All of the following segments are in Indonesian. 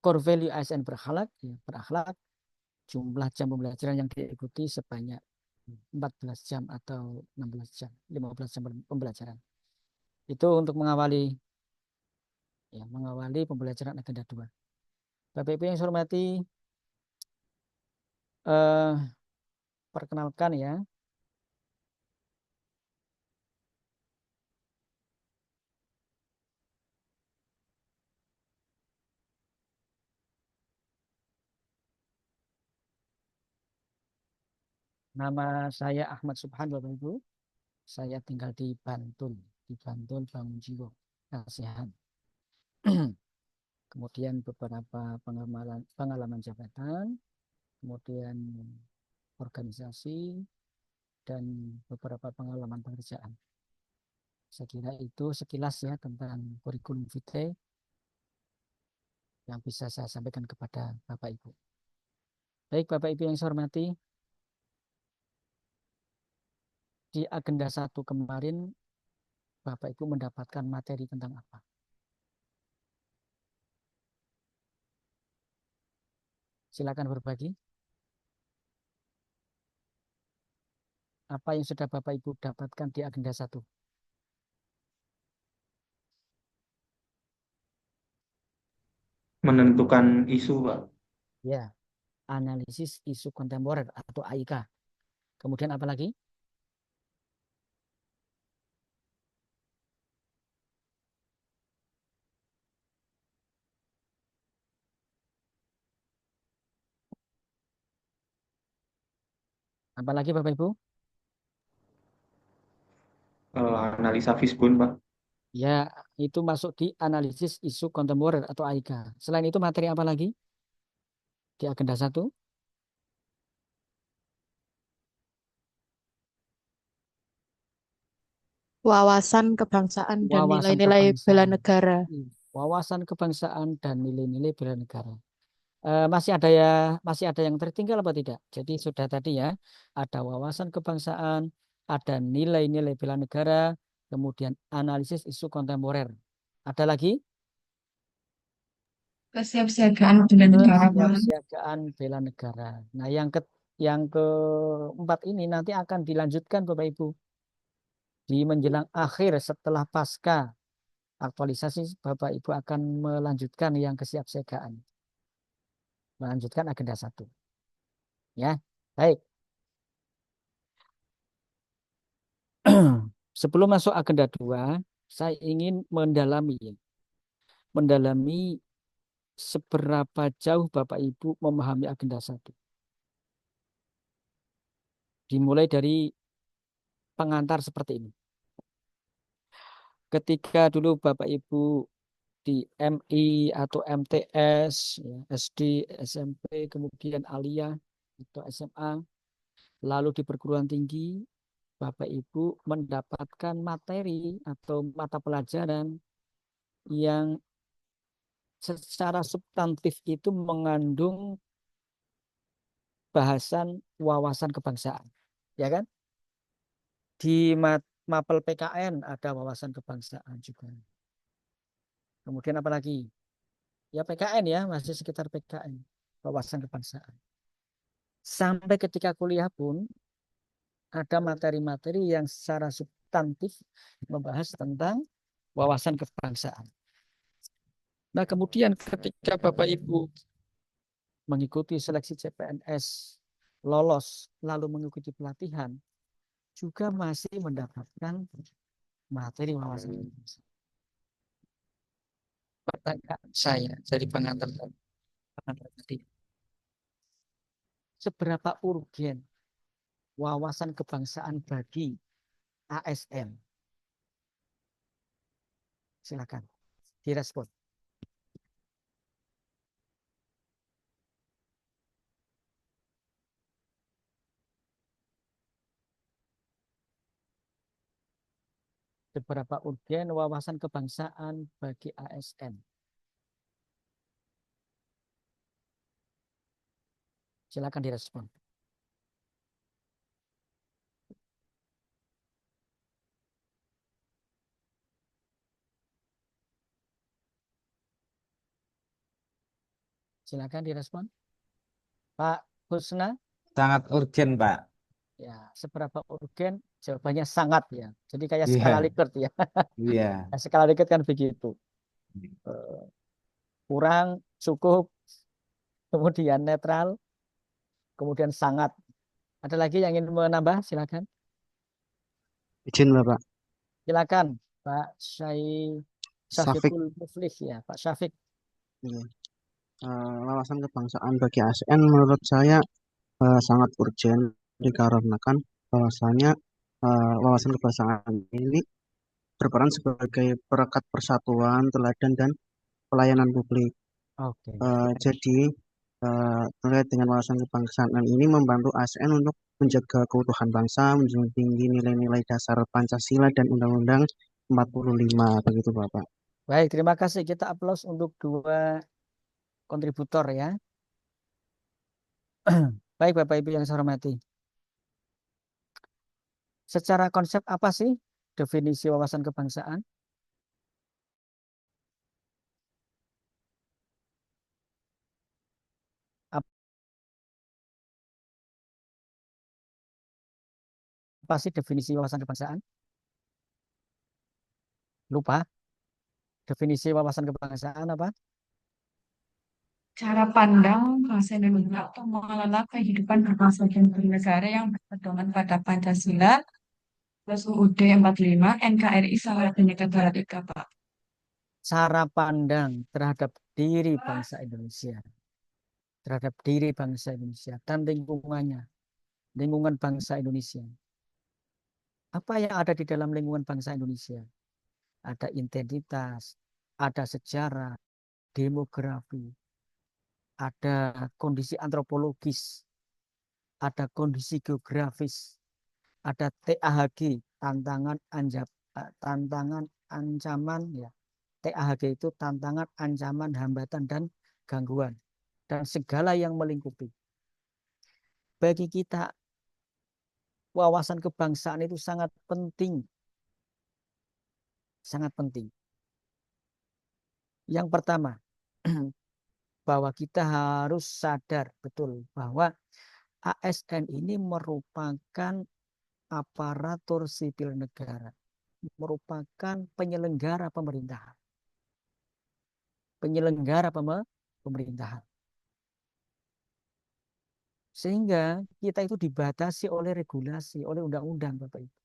core value ASN berakhlak, ya, berakhlak, jumlah jam pembelajaran yang diikuti sebanyak 14 jam atau 16 jam, 15 jam pembelajaran. Itu untuk mengawali pembelajaran agenda 2. Bapak Ibu yang saya hormati, eh, perkenalkan ya, nama saya Ahmad Subhan, Bapak Ibu. Saya tinggal di Bantul Bangunjiwo, Kasihan. Kemudian beberapa pengalaman jabatan, kemudian organisasi, dan beberapa pengalaman pekerjaan. Saya kira itu sekilas ya tentang kurikulum vitae yang bisa saya sampaikan kepada Bapak Ibu. Baik Bapak Ibu yang saya hormati, di agenda 1 kemarin Bapak Ibu mendapatkan materi tentang apa? Silakan berbagi. Apa yang sudah Bapak Ibu dapatkan di agenda 1? Menentukan isu, Pak. Ya, analisis isu kontemporer atau AIK. Kemudian apa lagi? Apa lagi Bapak Ibu? Analisa Fishbone, Pak. Ya, itu masuk di analisis isu kontemporer atau AIK. Selain itu materi apa lagi di agenda 1? Wawasan kebangsaan dan Wawasan nilai-nilai bela kebangsaan. negara. Wawasan kebangsaan dan nilai-nilai bela negara. Masih ada yang tertinggal apa tidak? Jadi sudah tadi ya, ada wawasan kebangsaan, ada nilai-nilai bela negara, kemudian analisis isu kontemporer. Ada lagi? Kesiapsiagaan bela negara, Pak. Kesiapsiagaan bela negara. Nah, yang keempat ini nanti akan dilanjutkan Bapak Ibu di menjelang akhir setelah pasca aktualisasi, Bapak Ibu akan melanjutkan yang kesiapsiagaan, melanjutkan agenda 1. Ya, baik. Sebelum masuk agenda 2, saya ingin mendalami seberapa jauh Bapak Ibu memahami agenda 1. Dimulai dari pengantar seperti ini. Ketika dulu Bapak Ibu di MI atau MTS, ya, SD, SMP, kemudian Alia atau SMA, lalu di perguruan tinggi, Bapak Ibu mendapatkan materi atau mata pelajaran yang secara substantif itu mengandung bahasan wawasan kebangsaan. Ya kan? Di mapel PKN ada wawasan kebangsaan juga. Kemudian apa lagi? Ya PKN ya, masih sekitar PKN, wawasan kebangsaan. Sampai ketika kuliah pun ada materi-materi yang secara substantif membahas tentang wawasan kebangsaan. Nah, kemudian ketika Bapak Ibu mengikuti seleksi CPNS, lolos, lalu mengikuti pelatihan, juga masih mendapatkan materi wawasan kebangsaan. Pertanyaan saya dari pengantar tadi, seberapa urgen wawasan kebangsaan bagi ASN? Silakan direspon. Seberapa urgen wawasan kebangsaan bagi ASN? Silakan direspon. Silakan direspon. Pak Husna, Sangat urgent, Pak. ya seberapa urgen? Jawabannya sangat ya. Jadi kayak skala Iya, Likert ya. iya. Nah, skala Likert kan begitu. Eh, Kurang, cukup, kemudian netral, kemudian sangat. Ada lagi yang ingin menambah? Silakan. Izin Bapak, Silakan Pak Syafiq, Syafiqul Muflih ya, Pak Syafiq. ini, wawasan kebangsaan bagi ASN menurut saya sangat urgen dikarenakan bahwasanya wawasan kebangsaan ini berperan sebagai perekat persatuan, teladan dan pelayanan publik. Oke. Jadi terkait dengan wawasan kebangsaan ini membantu ASN untuk menjaga keutuhan bangsa, menjunjung tinggi nilai-nilai dasar Pancasila dan Undang-Undang 45 begitu Bapak. Baik, terima kasih. Kita aplaus untuk dua kontributor ya. Baik Bapak Ibu yang saya hormati. Secara konsep apa sih definisi wawasan kebangsaan? Apa sih definisi wawasan kebangsaan? Lupa. Definisi wawasan kebangsaan apa? Cara pandang bangsa Indonesia atau mengelola kehidupan berbangsa dan bernegara yang berpedoman pada Pancasila plus UUD 45 NKRI sama Bhinneka Tunggal Ika, Pak. Cara pandang terhadap diri bangsa Indonesia. Terhadap diri bangsa Indonesia dan lingkungannya. Lingkungan bangsa Indonesia. Apa yang ada di dalam lingkungan bangsa Indonesia? Ada identitas, ada sejarah, demografi, ada kondisi antropologis, ada kondisi geografis, ada TAHG, tantangan, ancaman ya. TAHG itu tantangan, ancaman, hambatan dan gangguan dan segala yang melingkupi. Bagi kita wawasan kebangsaan itu sangat penting. Sangat penting. Yang pertama, bahwa kita harus sadar betul bahwa ASN ini merupakan aparatur sipil negara, merupakan penyelenggara pemerintahan. Penyelenggara pemerintahan. Sehingga kita itu dibatasi oleh regulasi, oleh undang-undang, Bapak Ibu.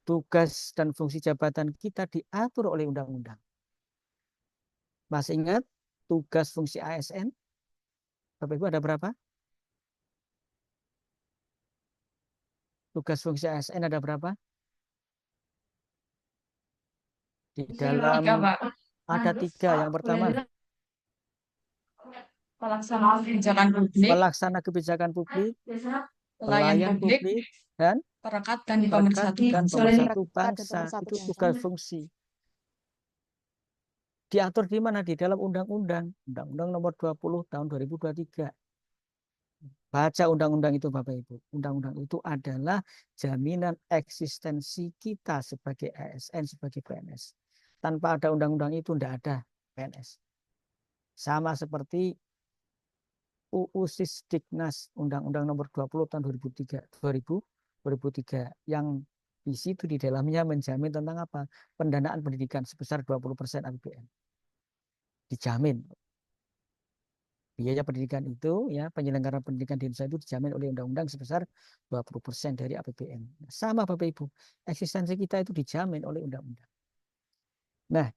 Tugas dan fungsi jabatan kita diatur oleh undang-undang. Masih ingat tugas fungsi ASN? Bapak Ibu ada berapa? Tugas fungsi ASN ada berapa? Di dalam Tiga, Pak. ada 3. Yang pertama, Pelaksana kebijakan publik, pelaksana kebijakan publik, pelayan pelayan publik, publik, dan perekat dan perekat pemersatu dan bangsa. pemersatu bangsa. Itu tugas fungsi. Diatur di mana? Di dalam undang-undang. Undang-undang nomor 20 tahun 2023. Baca undang-undang itu Bapak Ibu. Undang-undang itu adalah jaminan eksistensi kita sebagai ASN, sebagai PNS. Tanpa ada undang-undang itu tidak ada PNS. Sama seperti UU Sisdiknas, Undang-Undang nomor 20 tahun 2003 yang di situ di dalamnya menjamin tentang apa? Pendanaan pendidikan sebesar 20% APBN. Dijamin. Biaya pendidikan itu, ya penyelenggara pendidikan di Indonesia itu dijamin oleh undang-undang sebesar 20% dari APBN. Sama Bapak Ibu, eksistensi kita itu dijamin oleh undang-undang. Nah,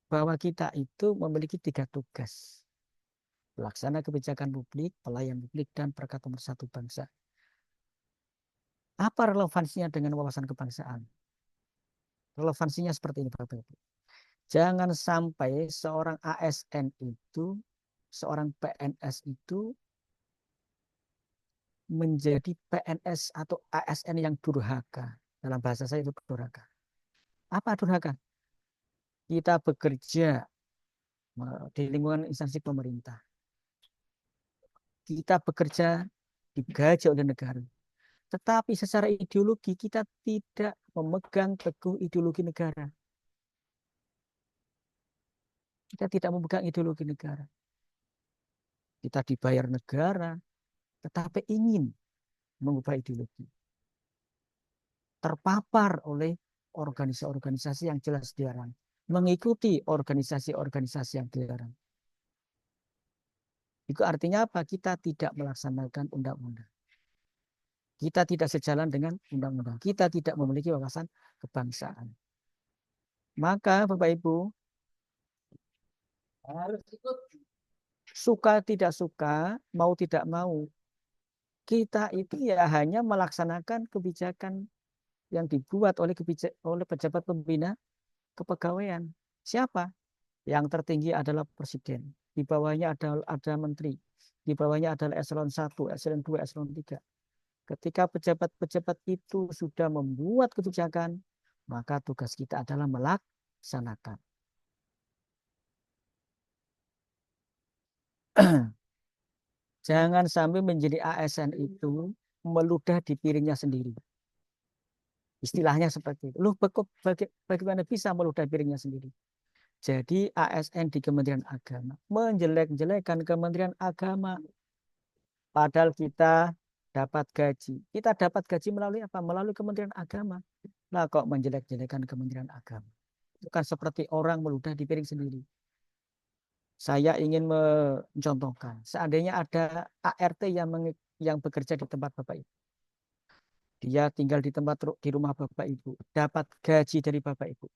bahwa kita itu memiliki 3 tugas. Pelaksana kebijakan publik, pelayan publik, dan perekat pemersatu bangsa. Apa relevansinya dengan wawasan kebangsaan? Relevansinya seperti ini Bapak Ibu. Jangan sampai seorang ASN itu, seorang PNS itu menjadi PNS atau ASN yang durhaka. Dalam bahasa saya itu durhaka. Apa durhaka? Kita bekerja di lingkungan instansi pemerintah. Kita bekerja digaji oleh negara. Tetapi secara ideologi kita tidak memegang teguh ideologi negara. Kita tidak memegang ideologi negara. kita dibayar negara, tetapi ingin mengubah ideologi, terpapar oleh organisasi-organisasi yang jelas dilarang, mengikuti organisasi-organisasi yang dilarang. Itu artinya apa? Kita tidak melaksanakan undang-undang. Kita tidak sejalan dengan undang-undang. Kita tidak memiliki wawasan kebangsaan. Maka Bapak Ibu, harus ikut. Suka tidak suka, mau tidak mau, kita itu ya hanya melaksanakan kebijakan yang dibuat oleh pejabat pembina kepegawaian. Siapa? Yang tertinggi adalah presiden. Di bawahnya ada menteri. Di bawahnya adalah eselon 1, eselon 2, eselon 3. Ketika pejabat-pejabat itu sudah membuat kebijakan, maka tugas kita adalah melaksanakan. Jangan sampai menjadi ASN itu meludah di piringnya sendiri. Istilahnya seperti itu. Loh, bagaimana bisa meludah piringnya sendiri? Jadi ASN di Kementerian Agama menjelek-jelekan Kementerian Agama. Padahal kita dapat gaji. Kita dapat gaji melalui apa? Melalui Kementerian Agama. Nah, kok menjelek-jelekan Kementerian Agama? Itu kan seperti orang meludah di piring sendiri. Saya ingin mencontohkan. Seandainya ada ART yang bekerja di tempat Bapak Ibu. Dia tinggal di rumah Bapak Ibu, dapat gaji dari Bapak Ibu.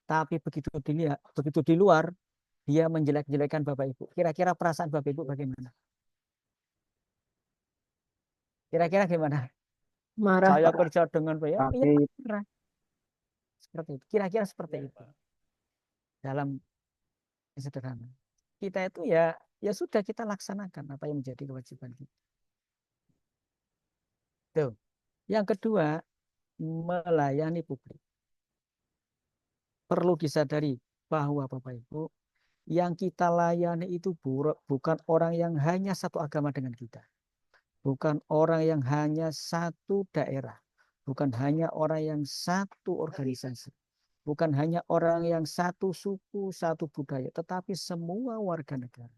Tapi begitu di luar, dia menjelek-jelekan Bapak Ibu. Kira-kira perasaan Bapak Ibu bagaimana? Kira-kira gimana? Marah, Saya Pak. kerja dengan Bapak, ya marah. Seperti itu. Kira-kira seperti itu. Dalam sederhana. Kita itu ya sudah kita laksanakan apa yang menjadi kewajiban kita. Tuh. Yang kedua, melayani publik. Perlu disadari bahwa Bapak Ibu, yang kita layani itu bukan orang yang hanya satu agama dengan kita. Bukan orang yang hanya satu daerah. Bukan hanya orang yang satu organisasi. Bukan hanya orang yang satu suku, satu budaya. Tetapi semua warga negara.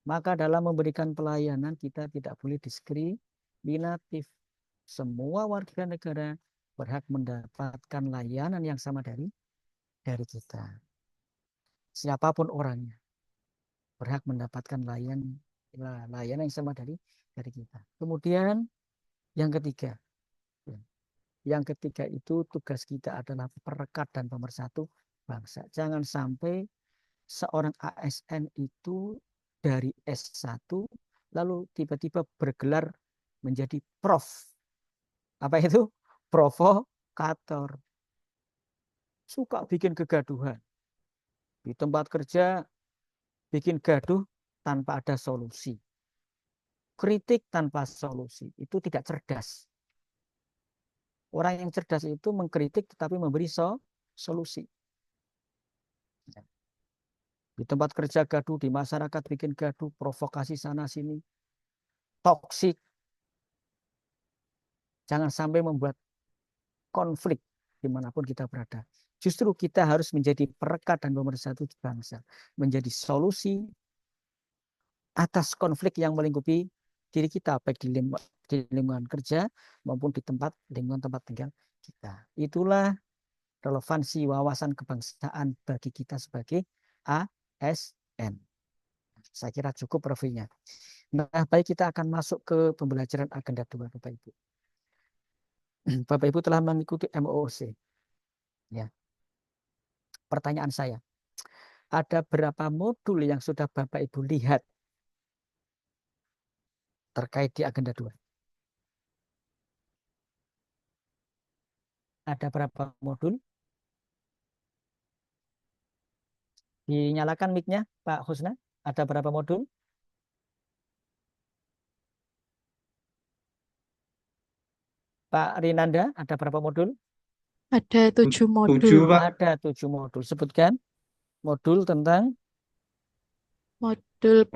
Maka dalam memberikan pelayanan kita tidak boleh diskriminatif. Semua warga negara berhak mendapatkan layanan yang sama dari kita. Siapapun orangnya berhak mendapatkan layanan yang sama dari kita. Kemudian yang ketiga. Yang ketiga itu tugas kita adalah perekat dan pemersatu bangsa. Jangan sampai seorang ASN itu dari S1 lalu tiba-tiba bergelar menjadi prof. Apa itu? Provokator. Suka bikin kegaduhan. Di tempat kerja bikin gaduh tanpa ada solusi. Kritik tanpa solusi. Itu tidak cerdas. Orang yang cerdas itu mengkritik tetapi memberi solusi. Di tempat kerja gaduh, di masyarakat bikin gaduh, provokasi sana sini, toksik. Jangan sampai membuat konflik dimanapun kita berada. Justru kita harus menjadi perekat dan pemersatu bangsa. Menjadi solusi atas konflik yang melingkupi diri kita, baik di lingkungan kerja maupun di lingkungan tempat tinggal kita. Itulah relevansi wawasan kebangsaan bagi kita sebagai ASN. Saya kira cukup reviewnya. Nah, baik, kita akan masuk ke pembelajaran agenda 2, Bapak Ibu. Bapak Ibu telah mengikuti MOOC. Ya. Pertanyaan saya, ada berapa modul yang sudah Bapak Ibu lihat terkait di agenda 2? Ada berapa modul? Dinyalakan mic-nya, Pak Husna. Ada berapa modul? Pak Rinanda, ada berapa modul? Ada 7 modul. 7, Pak. Ada 7 modul. Sebutkan modul tentang Modul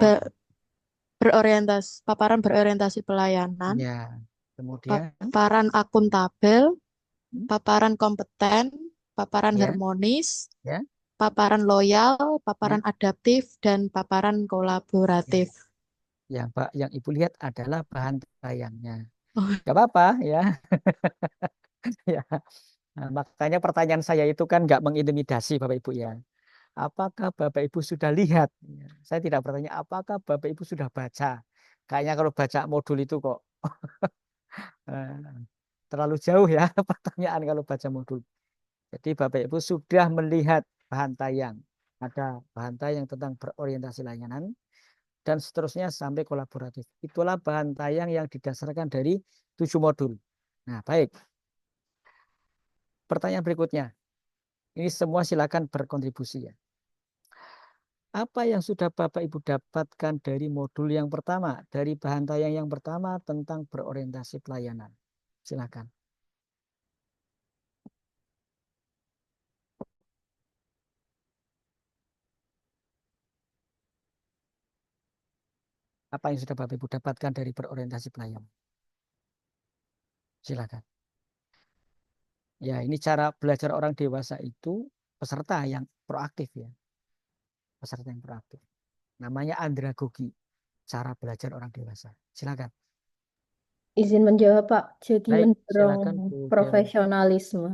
paparan berorientasi pelayanan, ya. Kemudian paparan akuntabel, paparan kompeten, paparan Ya. harmonis, Ya. paparan loyal, Ya, paparan adaptif, dan paparan kolaboratif. yang Ibu lihat adalah bahan tayangnya. Oh, Gak apa-apa ya. Ya. Nah, makanya pertanyaan saya itu kan nggak mengintimidasi Bapak Ibu ya. Apakah Bapak Ibu sudah lihat? Ya, saya tidak bertanya apakah Bapak Ibu sudah baca. Kayaknya kalau baca modul itu kok eh, terlalu jauh ya pertanyaan kalau baca modul. Jadi Bapak Ibu sudah melihat bahan tayang. Ada bahan tayang tentang berorientasi layanan dan seterusnya sampai kolaboratif. Itulah bahan tayang yang didasarkan dari 7 modul. Nah, baik. Pertanyaan berikutnya. Ini semua silakan berkontribusi ya. Apa yang sudah Bapak Ibu dapatkan dari modul yang pertama, dari bahan tayang yang pertama tentang berorientasi pelayanan? Silakan. Apa yang sudah Bapak Ibu dapatkan dari berorientasi pelayanan? Silakan. Ya, ini cara belajar orang dewasa itu peserta yang proaktif ya. Peserta yang proaktif. Namanya andragogi, cara belajar orang dewasa. Silakan. Izin menjawab, Pak. Jadi Baik, mendorong silakan Bu Dewi. profesionalisme.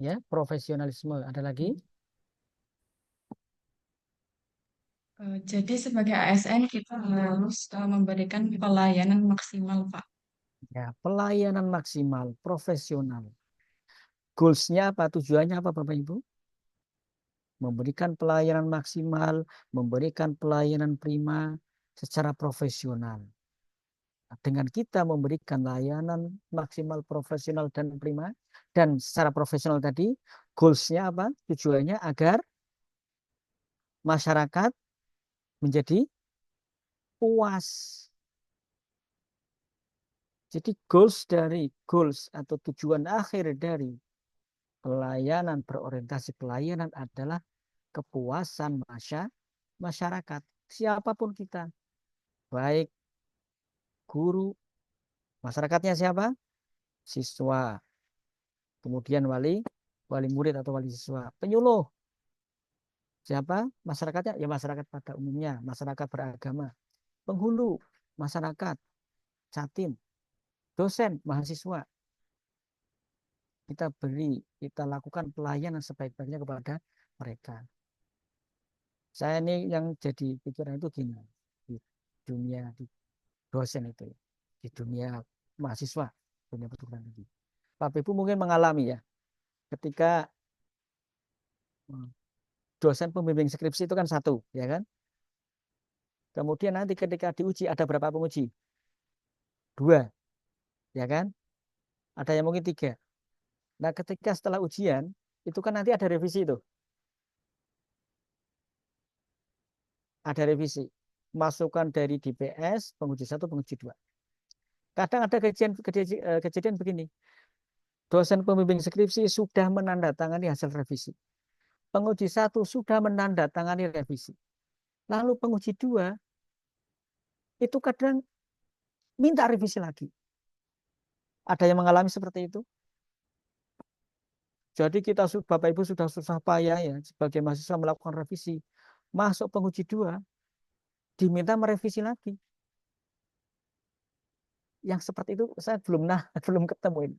Ya, profesionalisme. Ada lagi? Jadi sebagai ASN kita harus memberikan pelayanan maksimal, Pak. Ya, pelayanan maksimal, profesional. Goals-nya apa? Tujuannya apa Bapak Ibu? Memberikan pelayanan maksimal, memberikan pelayanan prima secara profesional. Dengan kita memberikan layanan maksimal, profesional, dan prima, dan secara profesional tadi, goals-nya apa? Tujuannya agar masyarakat menjadi puas. Jadi goals atau tujuan akhir dari pelayanan berorientasi pelayanan adalah kepuasan masyarakat. Siapapun kita, baik guru, masyarakatnya siapa? Siswa, kemudian wali murid atau wali siswa, penyuluh. Siapa? Masyarakatnya? Ya masyarakat pada umumnya, masyarakat beragama, penghulu, masyarakat, catim, dosen, mahasiswa. Kita lakukan pelayanan sebaik-baiknya kepada mereka. Saya ini yang jadi pikiran itu gini, di dunia di dosen itu, di dunia mahasiswa, dunia perguruan tinggi. Bapak Ibu mungkin mengalami ya, ketika dosen pembimbing skripsi itu kan satu, ya kan? Kemudian nanti ketika diuji ada berapa penguji? Dua, ya kan? Ada yang mungkin tiga. Nah, ketika setelah ujian, itu kan nanti ada revisi itu. Ada revisi. Masukan dari DPS, penguji satu, penguji dua. Kadang ada kejadian begini. Dosen pembimbing skripsi sudah menandatangani hasil revisi. Penguji satu sudah menandatangani revisi. Lalu penguji dua itu kadang minta revisi lagi. Ada yang mengalami seperti itu? Jadi Bapak Ibu sudah susah payah ya sebagai mahasiswa melakukan revisi. Masuk penguji dua, diminta merevisi lagi. Yang seperti itu saya belum ketemu ini.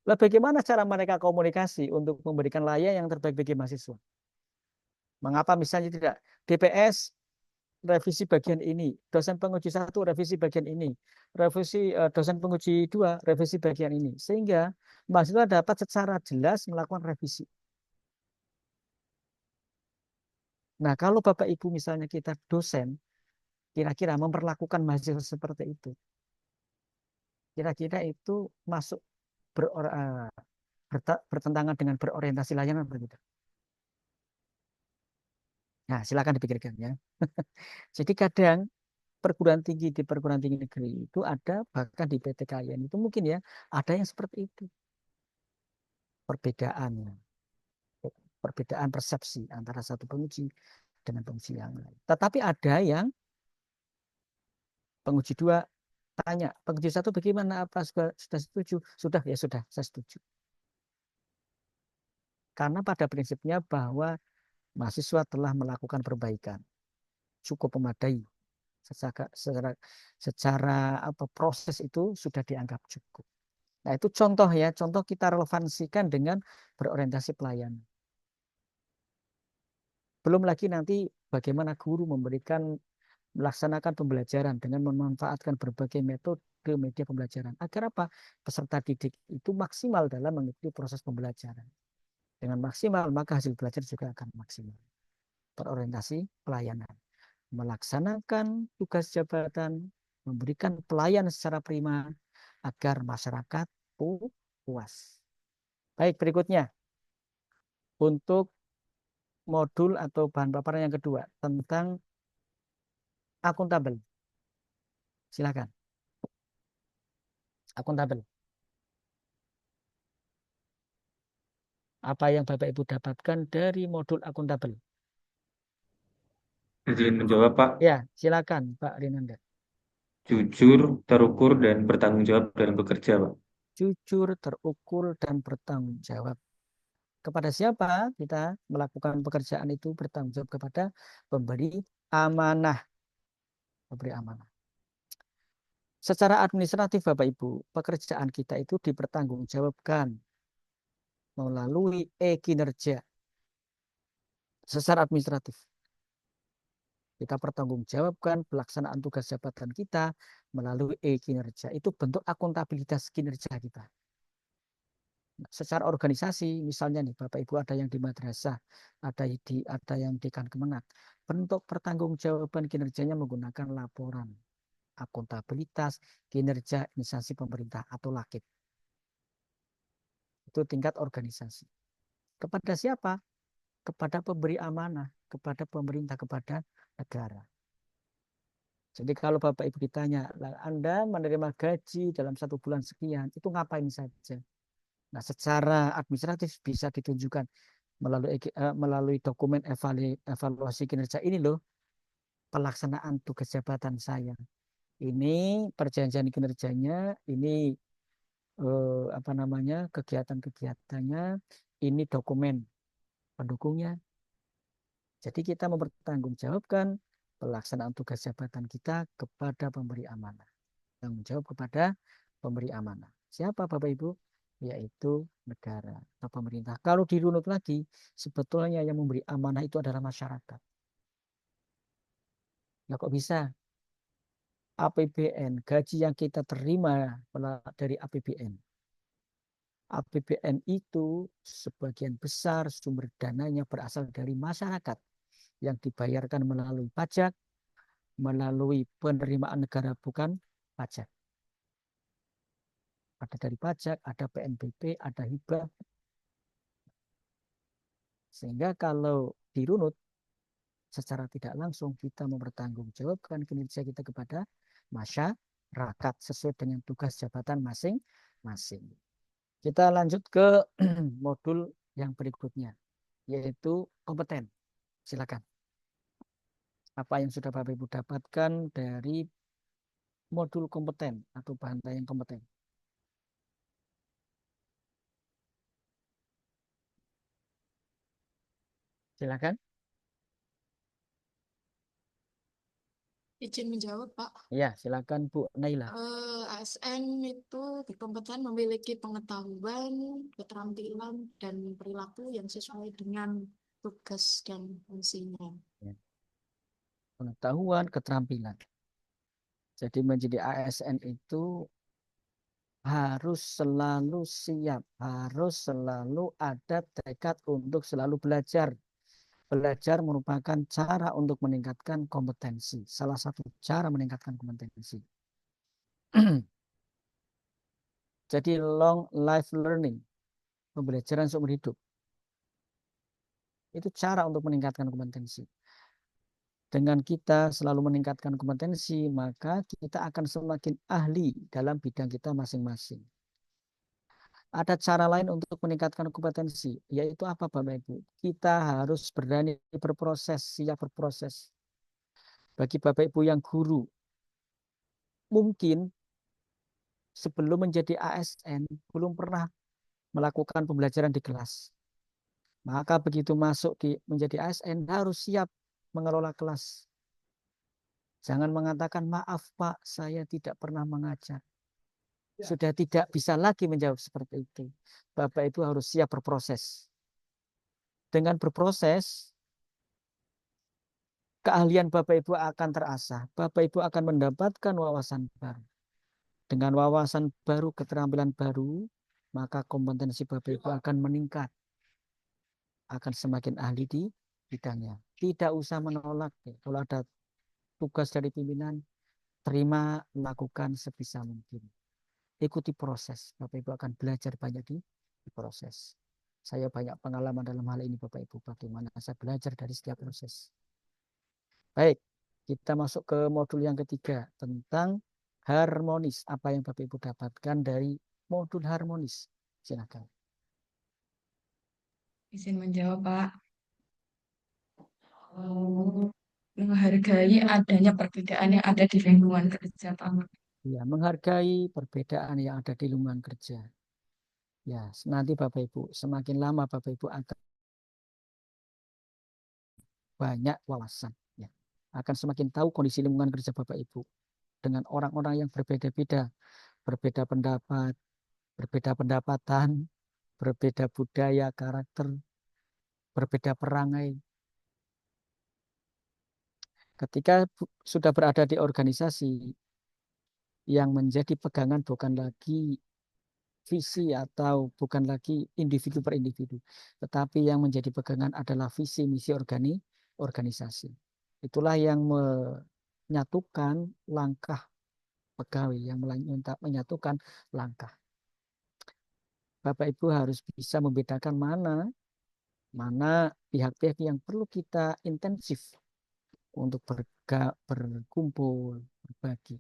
Lah bagaimana cara mereka komunikasi untuk memberikan layanan yang terbaik bagi mahasiswa? Mengapa misalnya tidak DPS revisi bagian ini, dosen penguji satu revisi bagian ini, dosen penguji dua revisi bagian ini, sehingga mahasiswa dapat secara jelas melakukan revisi. Nah, kalau Bapak Ibu misalnya kita dosen, kira-kira memperlakukan mahasiswa seperti itu, kira-kira itu masuk bertentangan dengan berorientasi layanan begitu. Nah, silakan dipikirkan ya. Jadi kadang di perguruan tinggi negeri itu ada, bahkan di PTKIN itu mungkin ya ada yang seperti itu, perbedaannya, perbedaan persepsi antara satu penguji dengan penguji yang lain. Tetapi ada yang penguji dua tanya, penguji satu bagaimana, apa sudah setuju? Sudah, ya sudah, saya setuju. Karena pada prinsipnya bahwa mahasiswa telah melakukan perbaikan cukup memadai secara apa proses itu sudah dianggap cukup. Nah, itu contoh ya, contoh kita relevansikan dengan berorientasi pelayanan. Belum lagi nanti bagaimana guru melaksanakan pembelajaran dengan memanfaatkan berbagai metode media pembelajaran. Agar apa? Peserta didik itu maksimal dalam mengikuti proses pembelajaran. Dengan maksimal, maka hasil belajar juga akan maksimal. Berorientasi pelayanan. Melaksanakan tugas jabatan, memberikan pelayanan secara prima, agar masyarakat puas. Baik, berikutnya. Untuk modul atau bahan paparan yang kedua, tentang akuntabel. Silakan. Akuntabel. Apa yang Bapak Ibu dapatkan dari modul akuntabel? Izin menjawab, Pak. Ya, silakan Pak Rinanda. Jujur, terukur, dan bertanggung jawab dalam bekerja, Pak. Jujur, terukur, dan bertanggung jawab. Kepada siapa kita melakukan pekerjaan itu? Bertanggung jawab kepada pemberi amanah. Pemberi amanah. Secara administratif Bapak Ibu, pekerjaan kita itu dipertanggungjawabkan melalui e-kinerja. Secara administratif. Kita pertanggungjawabkan pelaksanaan tugas jabatan kita melalui e-kinerja. Itu bentuk akuntabilitas kinerja kita. Secara organisasi, misalnya nih Bapak Ibu ada yang di madrasah, ada yang di Kemenak. Bentuk pertanggungjawaban kinerjanya menggunakan laporan akuntabilitas kinerja instansi pemerintah atau LAKIP. Itu tingkat organisasi. Kepada siapa? Kepada pemberi amanah, kepada pemerintah, kepada negara. Jadi kalau Bapak Ibu ditanya, Anda menerima gaji dalam 1 bulan sekian, itu ngapain saja? Nah, secara administratif bisa ditunjukkan melalui dokumen evaluasi kinerja ini loh, pelaksanaan tugas jabatan saya. Ini perjanjian kinerjanya, ini kegiatan-kegiatannya, ini dokumen pendukungnya. Jadi kita mempertanggungjawabkan pelaksanaan tugas jabatan kita kepada pemberi amanah. Tanggung jawab kepada pemberi amanah. Siapa Bapak Ibu? Yaitu negara atau pemerintah. Kalau dirunut lagi, sebetulnya yang memberi amanah itu adalah masyarakat. Nah, kok bisa? APBN, gaji yang kita terima dari APBN. APBN itu sebagian besar sumber dananya berasal dari masyarakat yang dibayarkan melalui pajak, melalui penerimaan negara bukan pajak. Ada dari pajak, ada PNBP, ada hibah. Sehingga kalau dirunut, secara tidak langsung kita mempertanggungjawabkan kinerja kita kepada masyarakat sesuai dengan tugas jabatan masing-masing. Kita lanjut ke modul yang berikutnya, yaitu kompeten. Silakan. Apa yang sudah Bapak Ibu dapatkan dari modul kompeten atau bahan yang kompeten? Silakan. Izin menjawab, Pak. Ya, silakan Bu Naila. ASN itu berkompeten memiliki pengetahuan, keterampilan, dan perilaku yang sesuai dengan tugas dan fungsinya. Ya. Pengetahuan, keterampilan. Jadi menjadi ASN itu harus selalu siap, harus selalu ada tekad untuk selalu belajar. Belajar merupakan cara untuk meningkatkan kompetensi. Salah satu cara meningkatkan kompetensi. Jadi long life learning, pembelajaran seumur hidup. Itu cara untuk meningkatkan kompetensi. Dengan kita selalu meningkatkan kompetensi, maka kita akan semakin ahli dalam bidang kita masing-masing. Ada cara lain untuk meningkatkan kompetensi, yaitu apa Bapak Ibu? Kita harus berani berproses, siap berproses. Bagi Bapak Ibu yang guru, mungkin sebelum menjadi ASN, belum pernah melakukan pembelajaran di kelas. Maka begitu masuk menjadi ASN harus siap mengelola kelas. Jangan mengatakan maaf Pak, saya tidak pernah mengajar. Sudah tidak bisa lagi menjawab seperti itu. Bapak Ibu harus siap berproses. Dengan berproses, keahlian Bapak Ibu akan terasah. Bapak Ibu akan mendapatkan wawasan baru. Dengan wawasan baru, keterampilan baru, maka kompetensi Bapak Ibu akan meningkat. Akan semakin ahli di bidangnya. Tidak usah menolak. Kalau ada tugas dari pimpinan, terima, lakukan sebisa mungkin. Ikuti proses. Bapak Ibu akan belajar banyak di proses. Saya banyak pengalaman dalam hal ini Bapak Ibu. Bagaimana saya belajar dari setiap proses. Baik, kita masuk ke modul yang ketiga tentang harmonis. Apa yang Bapak Ibu dapatkan dari modul harmonis? Silakan. Izin menjawab, Pak. Menghargai adanya perbedaan yang ada di lingkungan kerja, Pak. Ya, menghargai perbedaan yang ada di lingkungan kerja. Ya, nanti Bapak Ibu, semakin lama Bapak Ibu akan banyak wawasan. Ya. Akan semakin tahu kondisi lingkungan kerja Bapak Ibu. Dengan orang-orang yang berbeda-beda, berbeda pendapat, berbeda pendapatan, berbeda budaya, karakter, berbeda perangai. Ketika sudah berada di organisasi, yang menjadi pegangan bukan lagi visi atau bukan lagi individu per individu, tetapi yang menjadi pegangan adalah visi misi organisasi. Itulah yang menyatukan langkah pegawai, yang menyatukan langkah. Bapak Ibu harus bisa membedakan mana pihak-pihak yang perlu kita intensif untuk berkumpul, berbagi.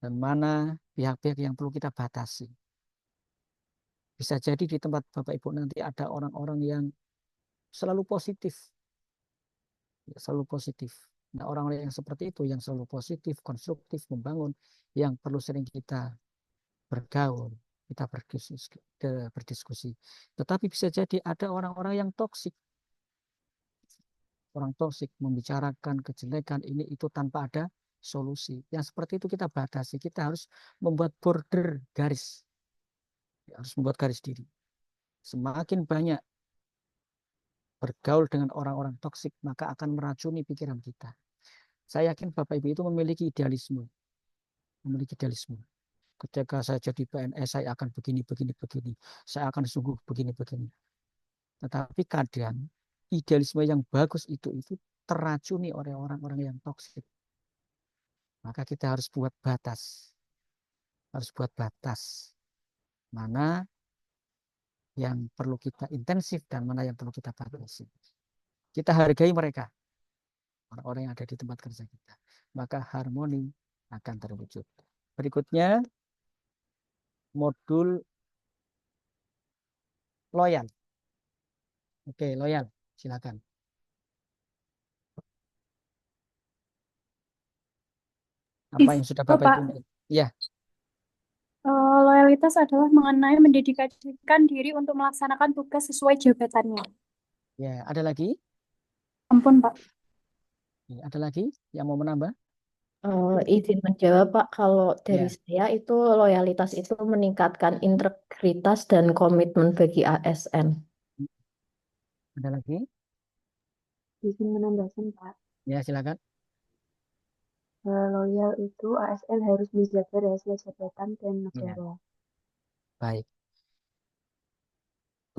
Dan mana pihak-pihak yang perlu kita batasi. Bisa jadi di tempat Bapak Ibu nanti ada orang-orang yang selalu positif. Selalu positif. Nah, orang-orang yang seperti itu, yang selalu positif, konstruktif, membangun, yang perlu sering kita bergaul, kita berdiskusi. Tetapi bisa jadi ada orang-orang yang toksik. Orang toksik membicarakan kejelekan ini itu tanpa ada solusi. Yang seperti itu kita batasi. Kita harus membuat border garis. Harus membuat garis diri. Semakin banyak bergaul dengan orang-orang toksik, maka akan meracuni pikiran kita. Saya yakin Bapak Ibu itu memiliki idealisme. Memiliki idealisme. Ketika saya jadi PNS, saya akan begini. Saya akan sungguh begini. Tetapi kadang idealisme yang bagus itu teracuni oleh orang-orang yang toksik. Maka kita harus buat batas. Harus buat batas. Mana yang perlu kita intensif dan mana yang perlu kita batasi. Kita hargai mereka. Orang-orang yang ada di tempat kerja kita. Maka harmoni akan terwujud. Berikutnya, modul loyal. Oke, loyal. Silakan. Apa yang sudah Bapak Ibu? Ya. Loyalitas adalah mengenai mendedikasikan diri untuk melaksanakan tugas sesuai jabatannya. Ya, ada lagi? Ampun, Pak. Ya, ada lagi yang mau menambah? Izin menjawab Pak, kalau dari Ya. saya itu loyalitas itu meningkatkan integritas dan komitmen bagi ASN. Ada lagi? Izin menambahkan, Pak. Ya, silakan. Loyal itu ASN harus menjaga rahasia jabatan dan negara. Baik.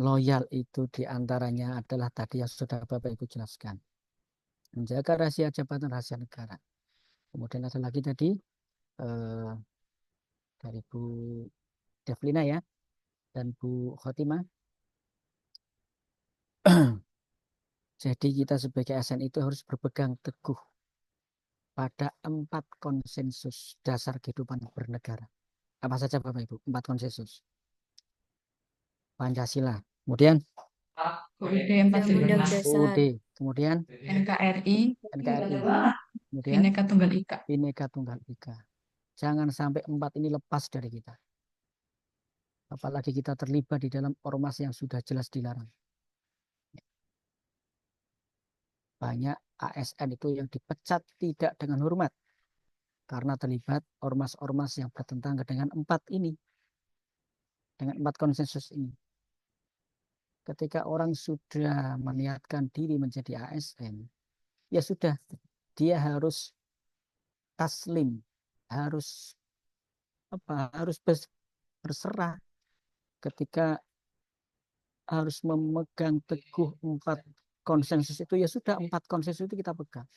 Loyal itu diantaranya adalah tadi yang sudah Bapak Ibu jelaskan. Menjaga rahasia jabatan, rahasia negara. Kemudian ada lagi tadi dari Bu Devlina ya, dan Bu Khotimah. Jadi kita sebagai ASN itu harus berpegang teguh pada 4 konsensus dasar kehidupan bernegara. Apa saja Bapak Ibu? 4 konsensus. Pancasila. Kemudian UUD 45, UUD. Kemudian NKRI, kemudian Bhinneka Tunggal Ika. Bhinneka Tunggal Ika. Jangan sampai 4 ini lepas dari kita. Apalagi kita terlibat di dalam ormas yang sudah jelas dilarang. banyak ASN itu yang dipecat tidak dengan hormat karena terlibat ormas-ormas yang bertentangan dengan empat konsensus ini. Ketika orang sudah meniatkan diri menjadi ASN, ya sudah, dia harus taslim, harus berserah ketika harus memegang teguh 4 konsensus itu, ya sudah 4 konsensus itu kita pegang.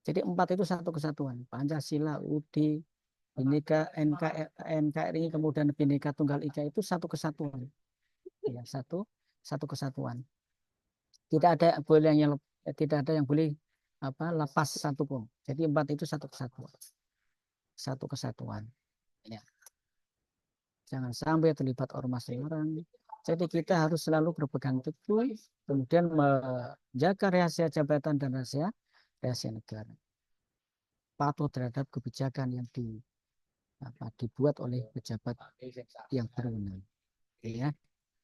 Jadi 4 itu satu kesatuan. Pancasila, UUD, Bhinneka, NKRI, kemudian Bhinneka Tunggal Ika itu satu kesatuan. Ya, satu kesatuan. Tidak ada yang boleh lepas satu pun. Jadi 4 itu satu kesatuan. Satu kesatuan. Ya. Jangan sampai terlibat ormas orang. Jadi kita harus selalu berpegang teguh, kemudian menjaga rahasia jabatan dan rahasia negara. Patuh terhadap kebijakan yang dibuat oleh pejabat yang berwenang. Ya,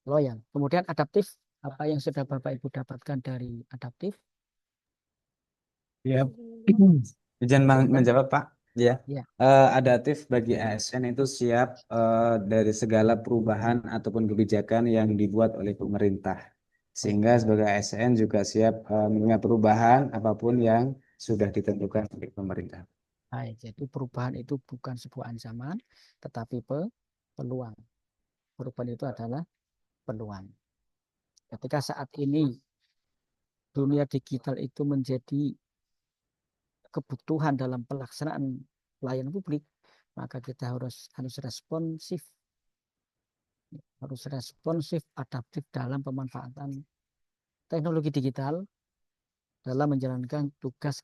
loyal. Kemudian adaptif, apa yang sudah Bapak Ibu dapatkan dari adaptif? Ya, izin menjawab Pak. Ya, Ya. adaptif bagi ASN itu siap dari segala perubahan ataupun kebijakan yang dibuat oleh pemerintah. Sehingga sebagai ASN juga siap menerima perubahan apapun yang sudah ditentukan oleh pemerintah. Baik, jadi perubahan itu bukan sebuah ancaman, tetapi peluang. Perubahan itu adalah peluang. Ketika saat ini dunia digital itu menjadi kebutuhan dalam pelaksanaan pelayanan publik, maka kita harus responsif, adaptif dalam pemanfaatan teknologi digital dalam menjalankan tugas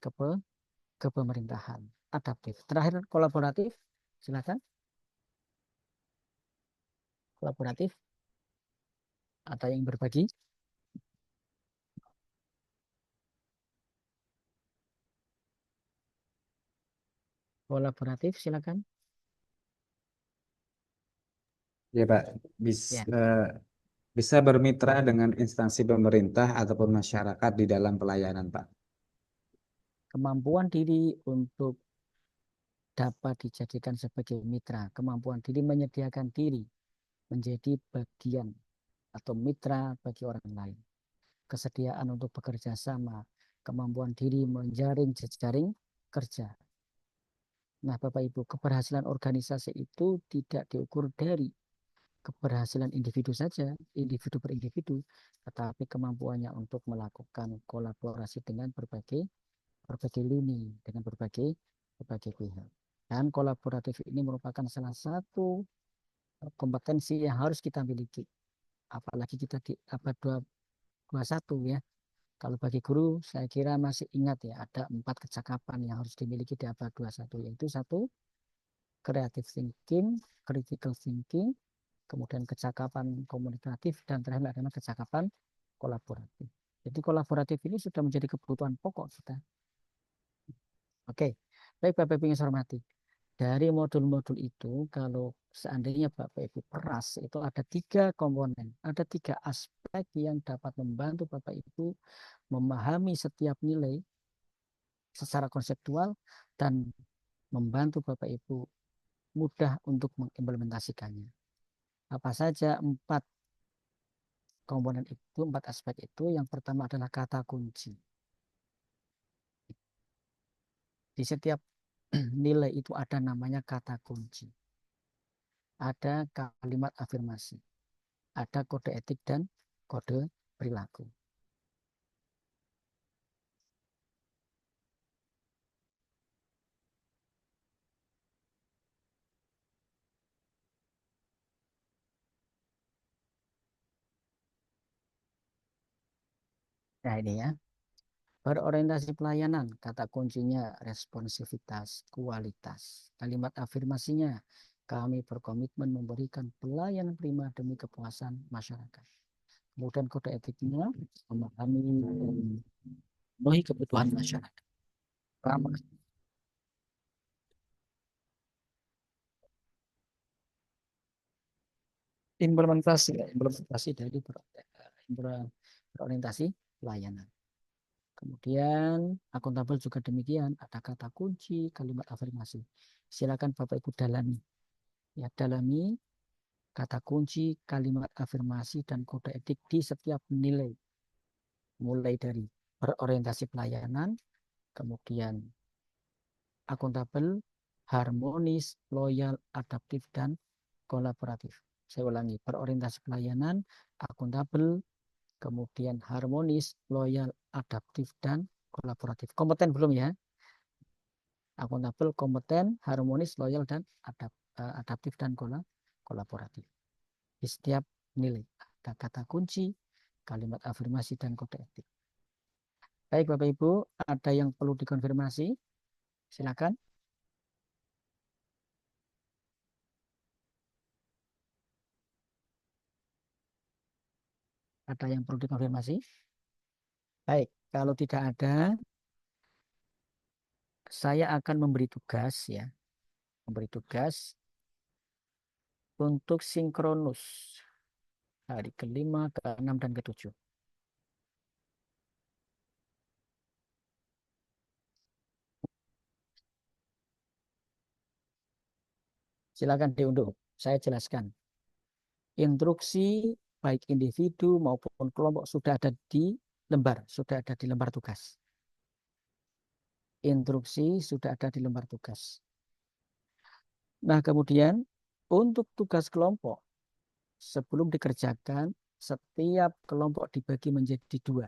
kepemerintahan. Adaptif. Terakhir kolaboratif, silakan. Kolaboratif. Ada yang berbagi? Kolaboratif, silakan. Ya Pak, bisa, Ya. bisa bermitra dengan instansi pemerintah ataupun masyarakat di dalam pelayanan Pak. Kemampuan diri untuk dapat dijadikan sebagai mitra, kemampuan diri menyediakan diri menjadi bagian atau mitra bagi orang lain, kesediaan untuk bekerja sama, kemampuan diri menjaring jejaring kerja. Nah, Bapak Ibu, keberhasilan organisasi itu tidak diukur dari keberhasilan individu saja, individu per individu, tetapi kemampuannya untuk melakukan kolaborasi dengan berbagai lini, dengan berbagai pihak. Dan kolaboratif ini merupakan salah satu kompetensi yang harus kita miliki. Apalagi kita di abad 21 ya. Kalau bagi guru, saya kira masih ingat ya, ada 4 kecakapan yang harus dimiliki di abad 21, yaitu 1, creative thinking, critical thinking, kemudian kecakapan komunikatif, dan terakhir adalah kecakapan kolaboratif. Jadi kolaboratif ini sudah menjadi kebutuhan pokok kita. Oke, baik Bapak Ibu yang saya hormati. Dari modul-modul itu, kalau seandainya Bapak Ibu peras, itu ada 3 komponen, ada 3 aspek yang dapat membantu Bapak Ibu memahami setiap nilai secara konseptual dan membantu Bapak Ibu mudah untuk mengimplementasikannya. Apa saja 4 komponen itu, 4 aspek itu? Yang pertama adalah kata kunci. Di setiap nilai itu ada namanya kata kunci. Ada kalimat afirmasi. Ada kode etik dan kode perilaku. Nah ini ya. Berorientasi pelayanan, kata kuncinya responsivitas, kualitas. Kalimat afirmasinya, kami berkomitmen memberikan pelayanan prima demi kepuasan masyarakat. Kemudian kode etiknya, memahami dan memenuhi kebutuhan masyarakat. Ramah. Implementasi dari berorientasi pelayanan. Kemudian akuntabel juga demikian, ada kata kunci, kalimat afirmasi. Silakan Bapak Ibu dalami. Ya, dalami kata kunci, kalimat afirmasi, dan kode etik di setiap nilai. Mulai dari berorientasi pelayanan, kemudian akuntabel, harmonis, loyal, adaptif, dan kolaboratif. Saya ulangi, berorientasi pelayanan, akuntabel, kemudian harmonis, loyal, adaptif, dan kolaboratif. Kompeten belum ya? Akuntabel, kompeten, harmonis, loyal, dan adaptif, dan kolaboratif. Di setiap nilai ada kata kunci, kalimat afirmasi, dan kode etik. Baik Bapak Ibu, ada yang perlu dikonfirmasi? Silakan. Ada yang perlu dikonfirmasi? Baik, kalau tidak ada, saya akan memberi tugas ya, memberi tugas untuk sinkronus hari ke-5, ke-6, dan ke-7. Silakan diunduh. Saya jelaskan. Instruksi baik individu maupun kelompok sudah ada di lembar tugas. Instruksi sudah ada di lembar tugas. Nah, kemudian untuk tugas kelompok, sebelum dikerjakan, setiap kelompok dibagi menjadi 2.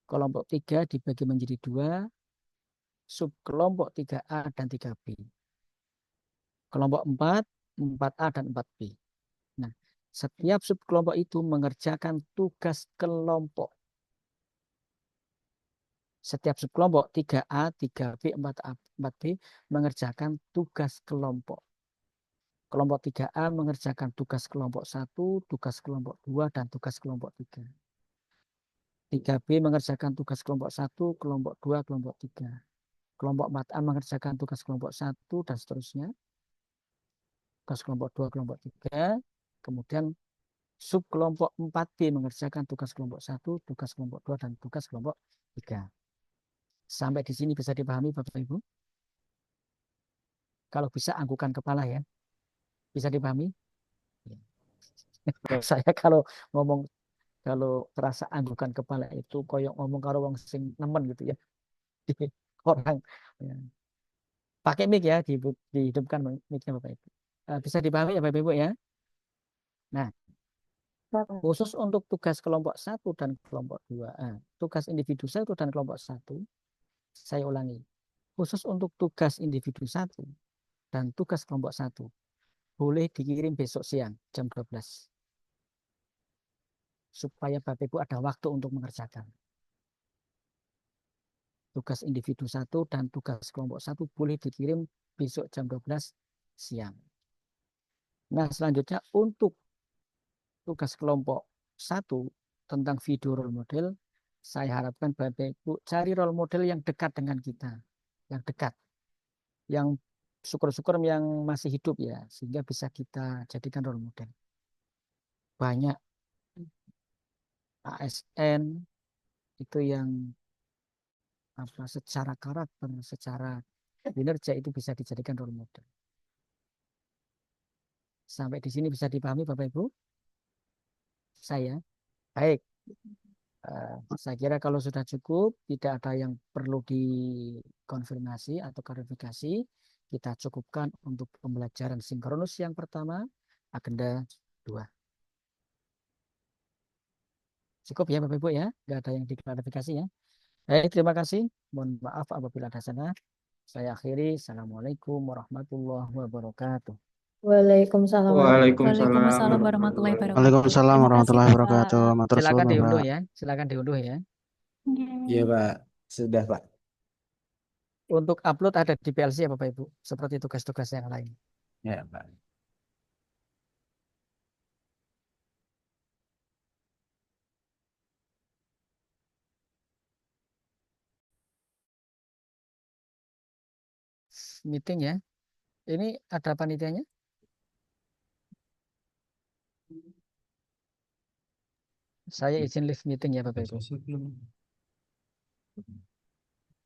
Kelompok 3 dibagi menjadi 2, subkelompok 3A dan 3B. Kelompok 4, 4A dan 4B. Nah, setiap subkelompok itu mengerjakan tugas kelompok. Setiap subkelompok 3A, 3B, 4A, 4B mengerjakan tugas kelompok. Kelompok 3A mengerjakan tugas kelompok 1, tugas kelompok 2, dan tugas kelompok 3. 3B mengerjakan tugas kelompok 1, kelompok 2, kelompok 3. Kelompok 4A mengerjakan tugas kelompok 1, dan seterusnya. Tugas kelompok 2, kelompok 3. Kemudian subkelompok 4B mengerjakan tugas kelompok 1, tugas kelompok 2, dan tugas kelompok 3. Sampai di sini bisa dipahami Bapak Ibu? Kalau bisa anggukan kepala ya. Bisa dipahami? Saya kalau ngomong, kalau terasa anggukan kepala itu koyok ngomong karo wong sing nemen gitu ya. Orang ya. Pakai mic ya, dihidupkan mic-nya Bapak Ibu. Bisa dipahami ya Bapak Ibu ya. Nah, khusus untuk tugas kelompok 1 dan kelompok 2. Tugas individu 1 dan kelompok 1, saya ulangi. Khusus untuk tugas individu 1 dan tugas kelompok 1, boleh dikirim besok siang jam 12. Supaya Bapak Ibu ada waktu untuk mengerjakan. Tugas individu 1 dan tugas kelompok 1 boleh dikirim besok jam 12 siang. Nah, selanjutnya untuk tugas kelompok 1 tentang video role model, saya harapkan Bapak Ibu cari role model yang dekat dengan kita. Yang dekat. Yang syukur-syukur yang masih hidup ya, sehingga bisa kita jadikan role model. Banyak ASN itu yang secara karakter, secara kinerja itu bisa dijadikan role model. Sampai di sini bisa dipahami Bapak Ibu? Saya. Baik. Saya kira kalau sudah cukup, tidak ada yang perlu dikonfirmasi atau klarifikasi, kita cukupkan untuk pembelajaran sinkronus yang pertama, agenda 2. Cukup ya Bapak Ibu ya, nggak ada yang diklarifikasi ya. Baik, terima kasih. Mohon maaf apabila ada salah. Saya akhiri. Assalamualaikum warahmatullahi wabarakatuh. Waalaikumsalam. Waalaikumsalam warahmatullahi wabarakatuh. Waalaikumsalam Terima kasih, warahmatullahi Pak. wabarakatuh. Matur Silakan suwun, diunduh Bapak. ya. Silakan diunduh ya. Iya Pak, sudah Pak. Untuk upload ada di PLC ya Bapak Ibu, seperti tugas-tugas yang lain. Ya Pak. Meeting ya. Ini ada panitianya? Saya izin live meeting ya Bapak Ibu.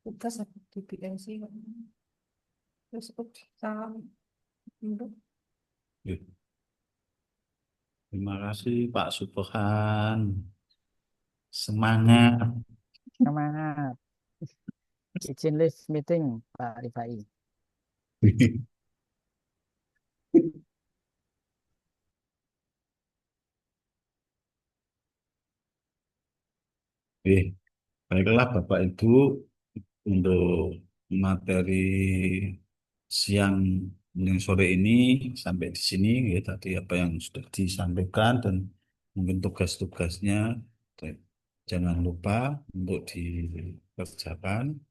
Tugas apa di BNC terus untuk Oke. Terima kasih Pak Subhan. Semangat. Semangat. Izin list meeting Pak Rifai. Baiklah Bapak Ibu, untuk materi siang dan sore ini sampai di sini ya, tadi apa yang sudah disampaikan dan mungkin tugas-tugasnya jangan lupa untuk dikerjakan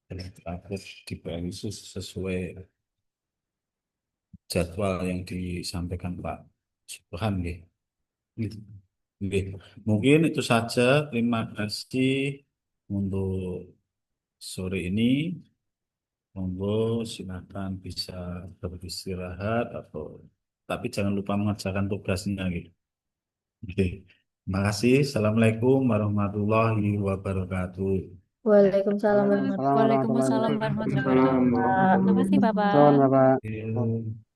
dan harus diberi sesuai jadwal yang disampaikan Pak Subhan ya. Gitu. Oke. Mungkin itu saja. Terima kasih untuk sore ini. Monggo silakan bisa beristirahat atau tapi jangan lupa mengerjakan tugasnya gitu. Oke. Terima kasih. Assalamualaikum warahmatullahi wabarakatuh. Waalaikumsalam Waalaikumsalam warahmatullahi Waalaikumsalam wabarakatuh. warahmatullahi wabarakatuh. Waalaikumsalam Terima kasih, Bapak. Soal Bapak. Oke.